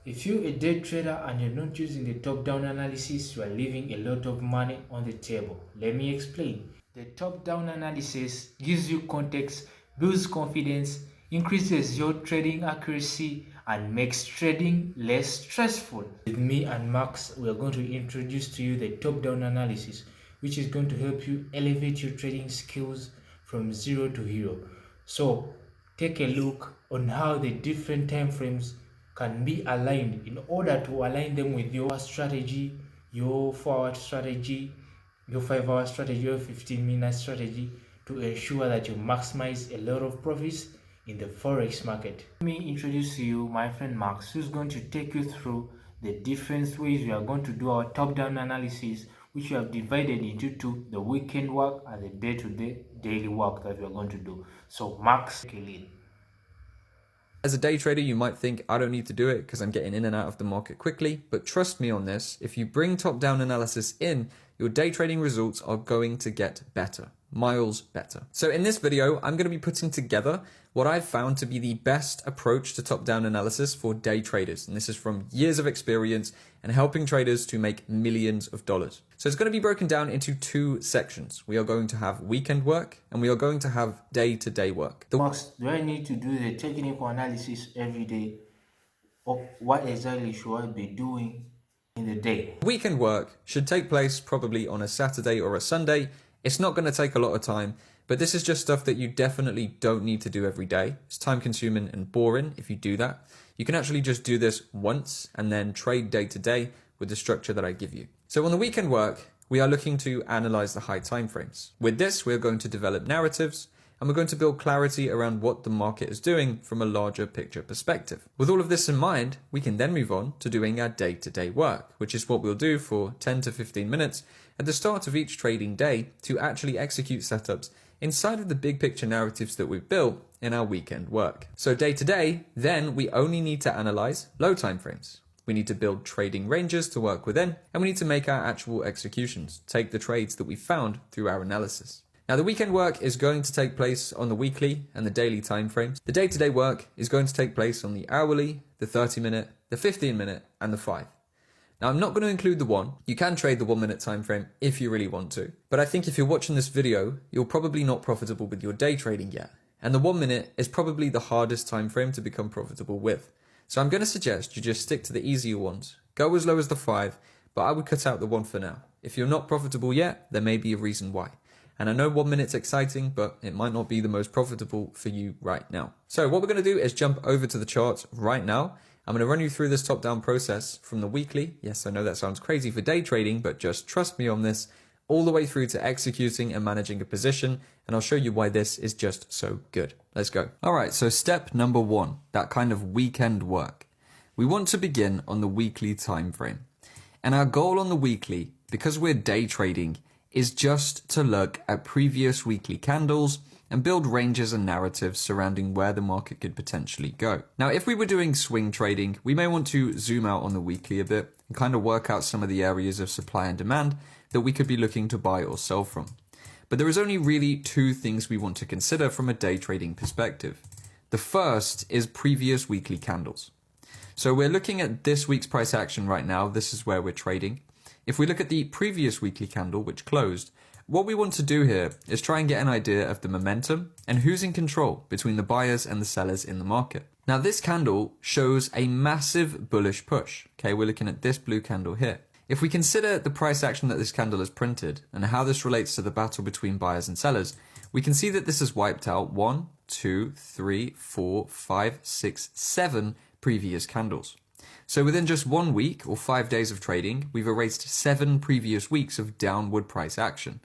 If you're a day trader and you're not using the top-down analysis, you are leaving a lot of money on the table. Let me explain. The top-down analysis gives you context, builds confidence, increases your trading accuracy, and makes trading less stressful. With me and Max, we are going to introduce to you the top-down analysis, which is going to help you elevate your trading skills from zero to hero. So take a look on how the different time frames can be aligned in order to align them with your strategy, your 4-hour strategy, your 5-hour strategy, your 15-minute strategy, to ensure that you maximize a lot of profits in the forex market. Let me introduce to you my friend Max, who's going to take you through the different ways we are going to do our top-down analysis, which we have divided into two: the weekend work and the day-to-day daily work that we are going to do. So Max, take a lead. As a day trader, you might think, I don't need to do it because I'm getting in and out of the market quickly. But trust me on this, if you bring top-down analysis in, your day trading results are going to get better, miles better. So in this video, I'm going to be putting together what I've found to be the best approach to top-down analysis for day traders. And this is from years of experience and helping traders to make millions of dollars. So it's going to be broken down into two sections. We are going to have weekend work and we are going to have day-to-day work. Max, do I need to do the technical analysis every day? Or what exactly should I be doing in the day? Weekend work should take place probably on a Saturday or a Sunday. It's not going to take a lot of time, but this is just stuff that you definitely don't need to do every day. It's time consuming and boring if you do that. You can actually just do this once and then trade day to day with the structure that I give you. So on the weekend work, we are looking to analyze the high time frames. With this, we're going to develop narratives and we're going to build clarity around what the market is doing from a larger picture perspective. With all of this in mind, we can then move on to doing our day-to-day work, which is what we'll do for 10 to 15 minutes at the start of each trading day to actually execute setups inside of the big picture narratives that we've built in our weekend work. So day to day, then we only need to analyze low time frames. We need to build trading ranges to work within, and we need to make our actual executions, take the trades that we found through our analysis. Now the weekend work is going to take place on the weekly and the daily time frames. The day-to-day work is going to take place on the hourly, the 30-minute, the 15-minute, and the 5. Now I'm not going to include the 1. You can trade the 1-minute time frame if you really want to. But I think if you're watching this video, you're probably not profitable with your day trading yet. And the 1 minute is probably the hardest time frame to become profitable with. So I'm going to suggest you just stick to the easier ones. Go as low as the 5, but I would cut out the 1 for now. If you're not profitable yet, there may be a reason why. And I know 1 minute's exciting, but it might not be the most profitable for you right now. So what we're going to do is jump over to the charts right now. I'm going to run you through this top-down process from the weekly. Yes, I know that sounds crazy for day trading, but just trust me on this, all the way through to executing and managing a position. And I'll show you why this is just so good. Let's go. All right, so step number 1, that kind of weekend work. We want to begin on the weekly time frame. And our goal on the weekly, because we're day trading, is just to look at previous weekly candles and build ranges and narratives surrounding where the market could potentially go. Now, if we were doing swing trading, we may want to zoom out on the weekly a bit and kind of work out some of the areas of supply and demand that we could be looking to buy or sell from. But there is only really 2 things we want to consider from a day trading perspective. The first is previous weekly candles. So we're looking at this week's price action right now. This is where we're trading. If we look at the previous weekly candle, which closed, what we want to do here is try and get an idea of the momentum and who's in control between the buyers and the sellers in the market. Now this candle shows a massive bullish push. Okay, we're looking at this blue candle here. If we consider the price action that this candle has printed and how this relates to the battle between buyers and sellers, we can see that this has wiped out 1, 2, 3, 4, 5, 6, 7 previous candles. So within just 1 week or 5 days of trading, we've erased 7 previous weeks of downward price action.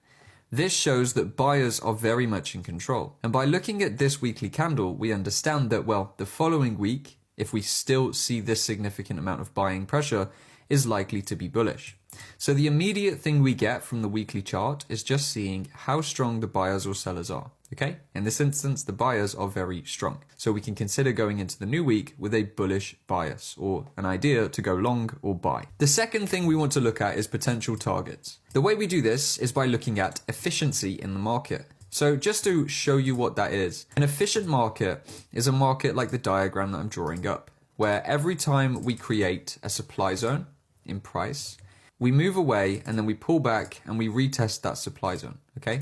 This shows that buyers are very much in control. And by looking at this weekly candle, we understand that, well, the following week, if we still see this significant amount of buying pressure, is likely to be bullish. So the immediate thing we get from the weekly chart is just seeing how strong the buyers or sellers are. Okay? In this instance, the buyers are very strong. So we can consider going into the new week with a bullish bias or an idea to go long or buy. The second thing we want to look at is potential targets. The way we do this is by looking at efficiency in the market. So just to show you what that is, an efficient market is a market like the diagram that I'm drawing up, where every time we create a supply zone in price, we move away and then we pull back and we retest that supply zone, okay?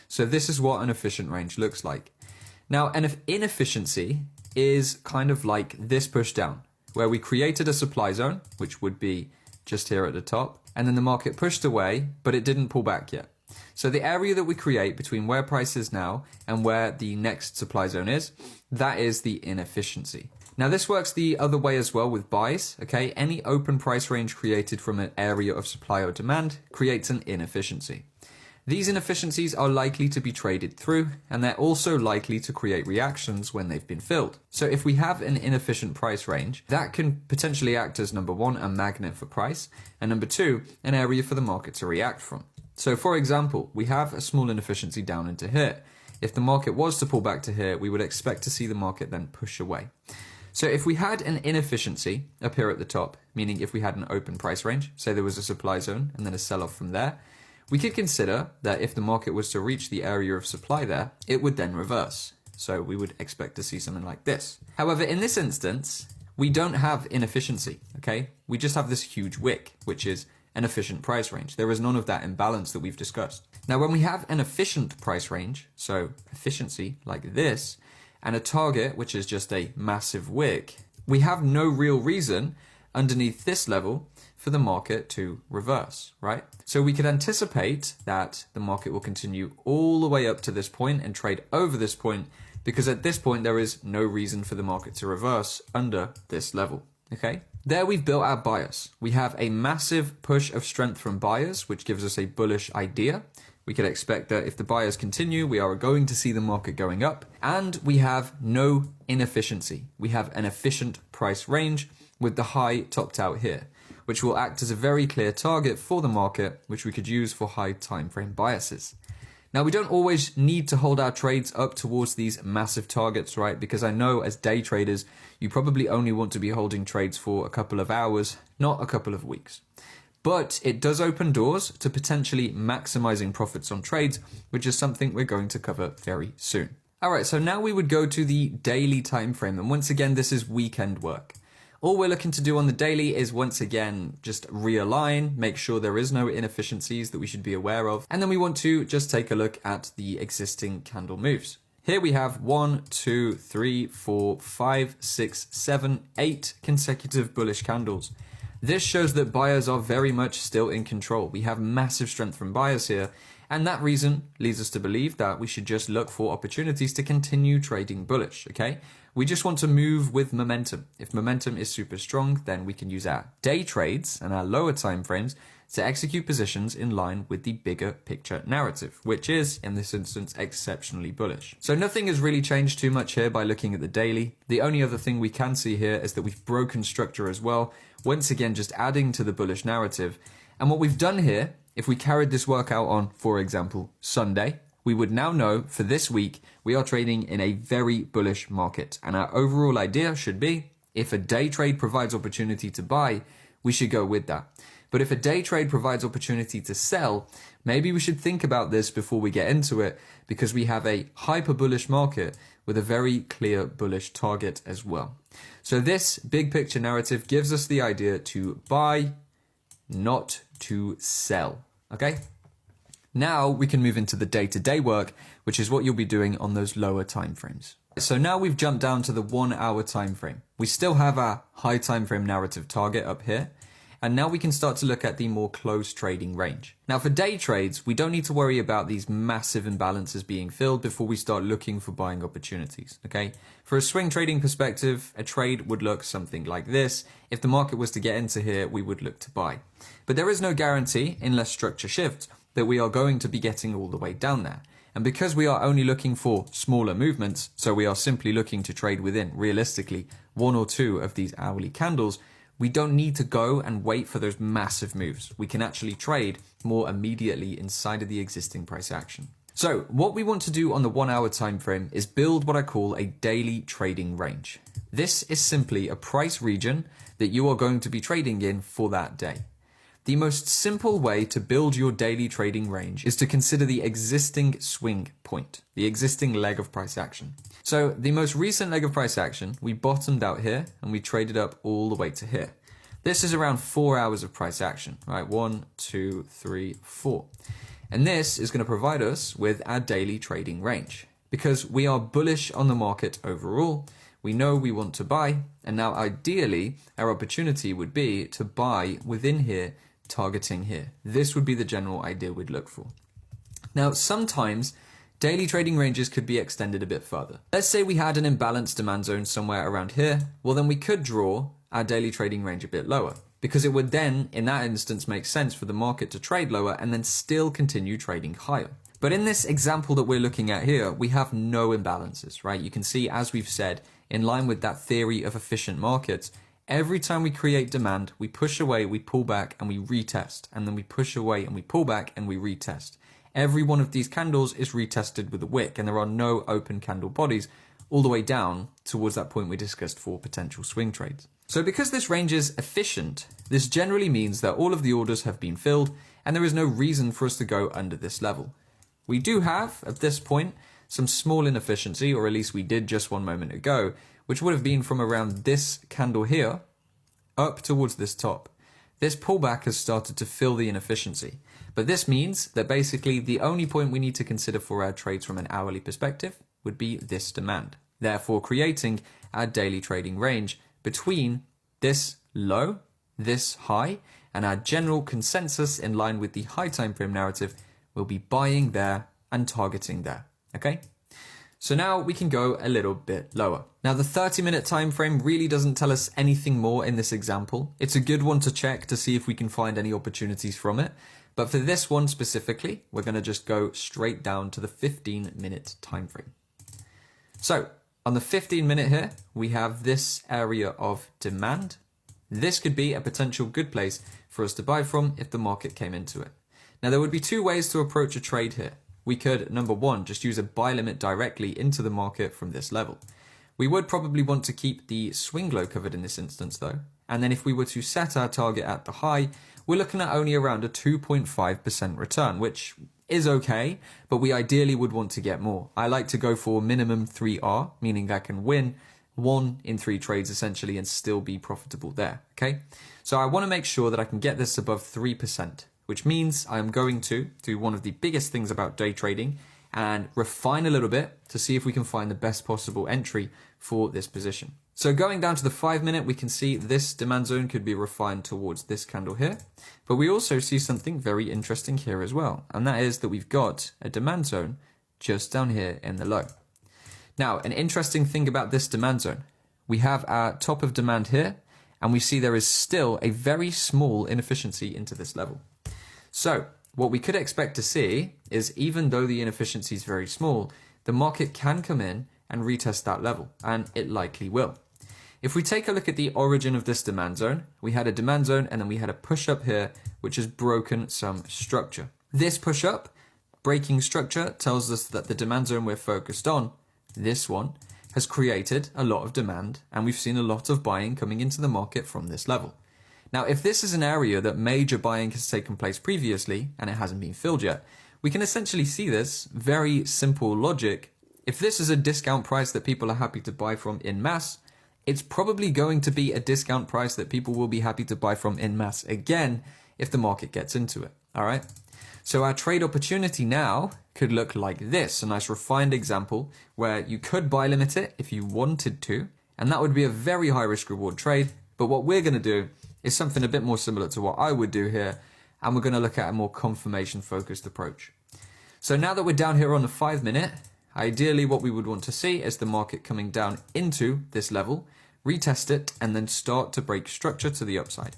So this is what an efficient range looks like. Now, an inefficiency is kind of like this push down, where we created a supply zone, which would be just here at the top, and then the market pushed away, but it didn't pull back yet. So the area that we create between where price is now and where the next supply zone is, that is the inefficiency. Now this works the other way as well with buys, okay? Any open price range created from an area of supply or demand creates an inefficiency. These inefficiencies are likely to be traded through, and they're also likely to create reactions when they've been filled. So if we have an inefficient price range, that can potentially act as number one, a magnet for price, and number two, an area for the market to react from. So for example, we have a small inefficiency down into here. If the market was to pull back to here, we would expect to see the market then push away. So if we had an inefficiency up here at the top, meaning if we had an open price range, say there was a supply zone and then a sell-off from there, we could consider that if the market was to reach the area of supply there, it would then reverse. So we would expect to see something like this. However, in this instance, we don't have inefficiency, okay? We just have this huge wick, which is an efficient price range. There is none of that imbalance that we've discussed. Now, when we have an efficient price range, so efficiency like this, and a target, which is just a massive wick, we have no real reason underneath this level for the market to reverse, right? So we could anticipate that the market will continue all the way up to this point and trade over this point, because at this point there is no reason for the market to reverse under this level, okay? There we've built our bias. We have a massive push of strength from buyers, which gives us a bullish idea. We could expect that if the buyers continue, we are going to see the market going up, and we have no inefficiency. We have an efficient price range with the high topped out here, which will act as a very clear target for the market, which we could use for high time frame biases. Now, we don't always need to hold our trades up towards these massive targets, right? Because I know as day traders, you probably only want to be holding trades for a couple of hours, not a couple of weeks. But it does open doors to potentially maximizing profits on trades, which is something we're going to cover very soon. All right, so now we would go to the daily time frame, and once again, this is weekend work. All we're looking to do on the daily is once again just realign, make sure there is no inefficiencies that we should be aware of, and then we want to just take a look at the existing candle moves. Here we have 1, 2, 3, 4, 5, 6, 7, 8 consecutive bullish candles. This shows that buyers are very much still in control. We have massive strength from buyers here, and that reason leads us to believe that we should just look for opportunities to continue trading bullish, okay? We just want to move with momentum. If momentum is super strong, then we can use our day trades and our lower time frames to execute positions in line with the bigger picture narrative, which is, in this instance, exceptionally bullish. So nothing has really changed too much here by looking at the daily. The only other thing we can see here is that we've broken structure as well, once again just adding to the bullish narrative. And what we've done here, if we carried this workout on, for example, Sunday, we would now know for this week we are trading in a very bullish market. And our overall idea should be, if a day trade provides opportunity to buy, we should go with that. But if a day trade provides opportunity to sell, maybe we should think about this before we get into it, because we have a hyper bullish market with a very clear bullish target as well. So this big picture narrative gives us the idea to buy, not to sell, okay? Now we can move into the day-to-day work, which is what you'll be doing on those lower time frames. So now we've jumped down to the 1 hour time frame. We still have our high time frame narrative target up here. And now we can start to look at the more close trading range. Now for day trades, we don't need to worry about these massive imbalances being filled before we start looking for buying opportunities, okay? For a swing trading perspective, a trade would look something like this. If the market was to get into here, we would look to buy. But there is no guarantee, unless structure shifts, that we are going to be getting all the way down there. And because we are only looking for smaller movements, so we are simply looking to trade within, realistically, 1 or 2 of these hourly candles, we don't need to go and wait for those massive moves. We can actually trade more immediately inside of the existing price action. So what we want to do on the 1 hour time frame is build what I call a daily trading range. This is simply a price region that you are going to be trading in for that day. The most simple way to build your daily trading range is to consider the existing swing point, the existing leg of price action. So the most recent leg of price action, we bottomed out here and we traded up all the way to here. This is around 4 hours of price action, right? 1, 2, 3, 4. And this is going to provide us with our daily trading range because we are bullish on the market overall. We know we want to buy, and now ideally our opportunity would be to buy within here, targeting here. This would be the general idea we'd look for. Now, sometimes daily trading ranges could be extended a bit further. Let's say we had an imbalanced demand zone somewhere around here. Well, then we could draw our daily trading range a bit lower because it would then, in that instance, make sense for the market to trade lower and then still continue trading higher. But in this example that we're looking at here, we have no imbalances, right? You can see, as we've said, in line with that theory of efficient markets, every time we create demand, we push away, we pull back, and we retest. And then we push away and we pull back and we retest. Every one of these candles is retested with a wick, and there are no open candle bodies all the way down towards that point we discussed for potential swing trades. So because this range is efficient, this generally means that all of the orders have been filled and there is no reason for us to go under this level. We do have, at this point, some small inefficiency, or at least we did just one moment ago, which would have been from around this candle here up towards this top. This pullback has started to fill the inefficiency. But this means that basically the only point we need to consider for our trades from an hourly perspective would be this demand. Therefore, creating our daily trading range between this low, this high, and our general consensus in line with the high time frame narrative will be buying there and targeting there. Okay? So now we can go a little bit lower. Now the 30-minute time frame really doesn't tell us anything more in this example. It's a good one to check to see if we can find any opportunities from it. But for this one specifically, we're going to just go straight down to the 15-minute time frame. So on the 15-minute here, we have this area of demand. This could be a potential good place for us to buy from if the market came into it. Now there would be two ways to approach a trade here. We could, number one, just use a buy limit directly into the market from this level. We would probably want to keep the swing low covered in this instance though. And then if we were to set our target at the high, we're looking at only around a 2.5% return, which is okay, but we ideally would want to get more. I like to go for minimum 3R, meaning I can win 1 in 3 trades essentially and still be profitable there, okay? So I want to make sure that I can get this above 3%. Which means I'm going to do one of the biggest things about day trading and refine a little bit to see if we can find the best possible entry for this position. So going down to the 5-minute, we can see this demand zone could be refined towards this candle here. But we also see something very interesting here as well. And that is that we've got a demand zone just down here in the low. Now, an interesting thing about this demand zone, we have our top of demand here, and we see there is still a very small inefficiency into this level. So what we could expect to see is even though the inefficiency is very small, the market can come in and retest that level, and it likely will. If we take a look at the origin of this demand zone, we had a demand zone and then we had a push up here, which has broken some structure. This push up, breaking structure, tells us that the demand zone we're focused on, this one, has created a lot of demand, and we've seen a lot of buying coming into the market from this level. Now, if this is an area that major buying has taken place previously and it hasn't been filled yet, we can essentially see this very simple logic. If this is a discount price that people are happy to buy from in mass, it's probably going to be a discount price that people will be happy to buy from in mass again if the market gets into it. All right. So our trade opportunity now could look like this, a nice refined example where you could buy limit it if you wanted to, and that would be a very high risk reward trade. But what we're going to do is something a bit more similar to what I would do here, and we're going to look at a more confirmation focused approach. So now that we're down here on the 5-minute, ideally what we would want to see is the market coming down into this level, retest it, and then start to break structure to the upside.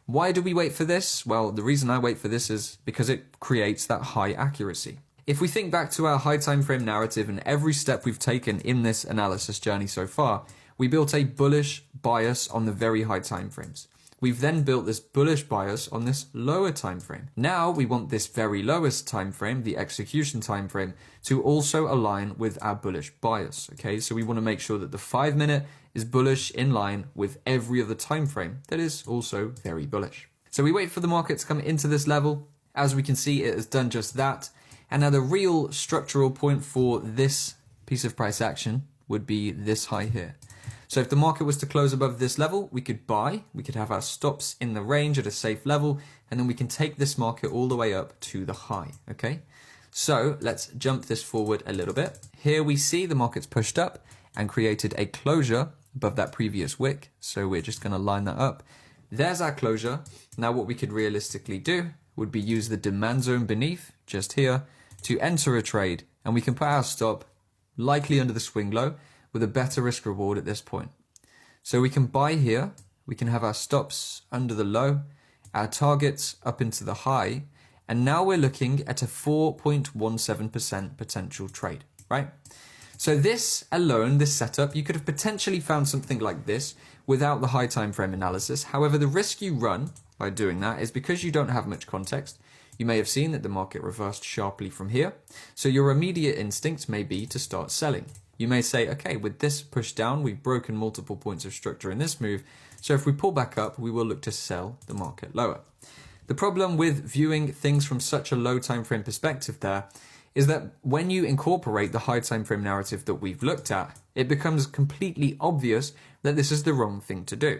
Why do we wait for this? Well, the reason I wait for this is because it creates that high accuracy. If we think back to our high time frame narrative and every step we've taken in this analysis journey so far, we built a bullish bias on the very high time frames. We've then built this bullish bias on this lower time frame. Now we want this very lowest time frame, the execution time frame, to also align with our bullish bias. Okay, so we want to make sure that the 5-minute is bullish in line with every other time frame that is also very bullish. So we wait for the market to come into this level. As we can see, it has done just that. And now the real structural point for this piece of price action would be this high here. So if the market was to close above this level, we could buy, we could have our stops in the range at a safe level, and then we can take this market all the way up to the high, okay? So let's jump this forward a little bit. Here we see the market's pushed up and created a closure above that previous wick. So we're just gonna line that up. There's our closure. Now what we could realistically do would be use the demand zone beneath, just here, to enter a trade, and we can put our stop likely under the swing low with a better risk reward at this point. So we can buy here, we can have our stops under the low, our targets up into the high, and now we're looking at a 4.17% potential trade, right? So this alone, this setup, you could have potentially found something like this without the high time frame analysis. However, the risk you run by doing that is because you don't have much context. You may have seen that the market reversed sharply from here. So your immediate instinct may be to start selling. You may say, okay, with this push down, we've broken multiple points of structure in this move. So if we pull back up, we will look to sell the market lower. The problem with viewing things from such a low time frame perspective there is that when you incorporate the high time frame narrative that we've looked at, it becomes completely obvious that this is the wrong thing to do.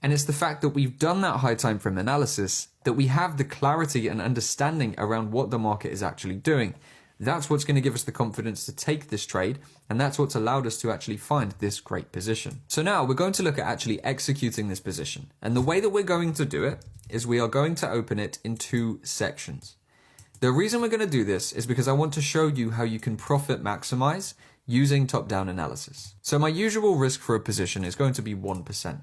And it's the fact that we've done that high time frame analysis that we have the clarity and understanding around what the market is actually doing. That's what's going to give us the confidence to take this trade, and that's what's allowed us to actually find this great position. So now we're going to look at actually executing this position. And the way that we're going to do it is we are going to open it in two sections. The reason we're going to do this is because I want to show you how you can profit maximize using top-down analysis. So my usual risk for a position is going to be 1%.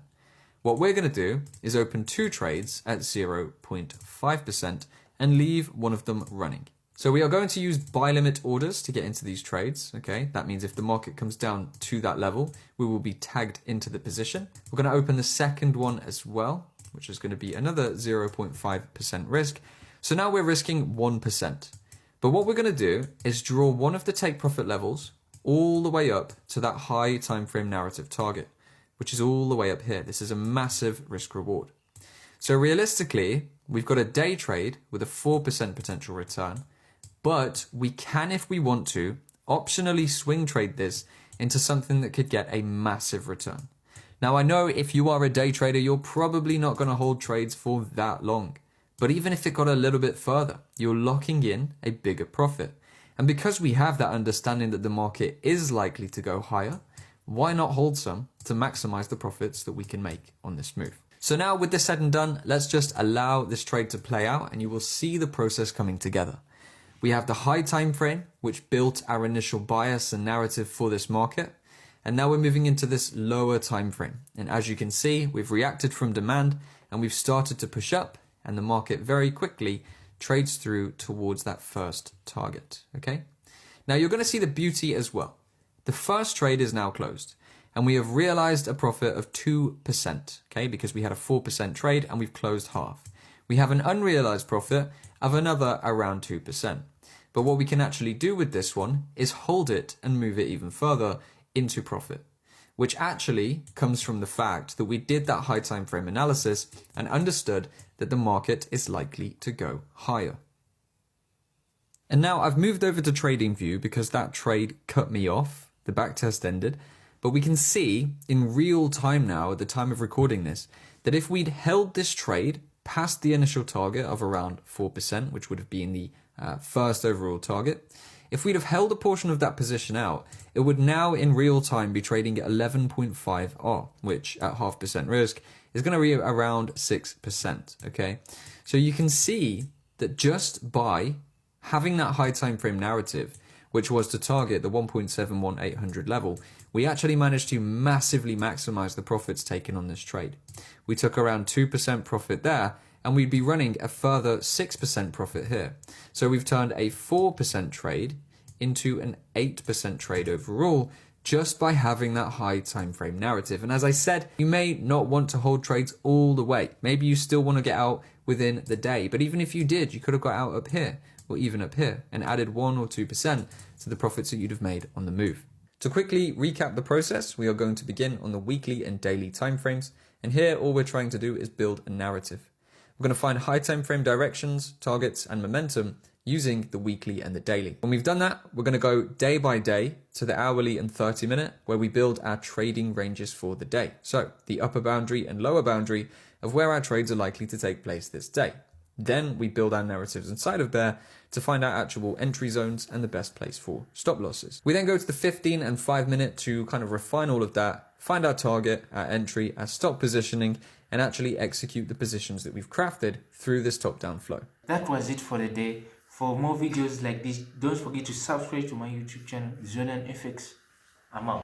What we're going to do is open two trades at 0.5% and leave one of them running. So we are going to use buy limit orders to get into these trades, okay? That means if the market comes down to that level, we will be tagged into the position. We're going to open the second one as well, which is going to be another 0.5% risk. So now we're risking 1%. But what we're going to do is draw one of the take profit levels all the way up to that high time frame narrative target, which is all the way up here. This is a massive risk reward. So realistically, we've got a day trade with a 4% potential return, but we can, if we want to, optionally swing trade this into something that could get a massive return. Now, I know if you are a day trader, you're probably not going to hold trades for that long. But even if it got a little bit further, you're locking in a bigger profit. And because we have that understanding that the market is likely to go higher, why not hold some to maximize the profits that we can make on this move? So now with this said and done, let's just allow this trade to play out and you will see the process coming together. We have the high time frame, which built our initial bias and narrative for this market. And now we're moving into this lower time frame. And as you can see, we've reacted from demand and we've started to push up, and the market very quickly trades through towards that first target, okay? Now you're going to see the beauty as well. The first trade is now closed and we have realized a profit of 2%, okay? Because we had a 4% trade and we've closed half. We have an unrealized profit of another around 2%. But what we can actually do with this one is hold it and move it even further into profit, which actually comes from the fact that we did that high time frame analysis and understood that the market is likely to go higher. And now I've moved over to TradingView because that trade cut me off, the backtest ended, but we can see in real time now at the time of recording this, that if we'd held this trade past the initial target of around 4%, which would have been the first overall target, if we'd have held a portion of that position out, it would now in real time be trading at 11.5 R, which at 0.5% risk is going to be around 6%, okay? So you can see that just by having that high time frame narrative, which was to target the 1.71800 level, we actually managed to massively maximize the profits taken on this trade. We took around 2% profit there, and we'd be running a further 6% profit here. So we've turned a 4% trade into an 8% trade overall just by having that high time frame narrative. And as I said, you may not want to hold trades all the way. Maybe you still want to get out within the day. But even if you did, you could have got out up here or even up here and added 1 or 2% to the profits that you'd have made on the move. To quickly recap the process, we are going to begin on the weekly and daily timeframes. And here, all we're trying to do is build a narrative. We're going to find high time frame directions, targets, and momentum using the weekly and the daily. When we've done that, we're going to go day by day to the hourly and 30-minute, where we build our trading ranges for the day. So the upper boundary and lower boundary of where our trades are likely to take place this day. Then we build our narratives inside of Bear to find our actual entry zones and the best place for stop losses. We then go to the 15 and 5-minute to kind of refine all of that, find our target, our entry, our stop positioning, and actually execute the positions that we've crafted through this top-down flow. That was it for the day. For more videos like this, don't forget to subscribe to my YouTube channel, Zonan FX. I'm out.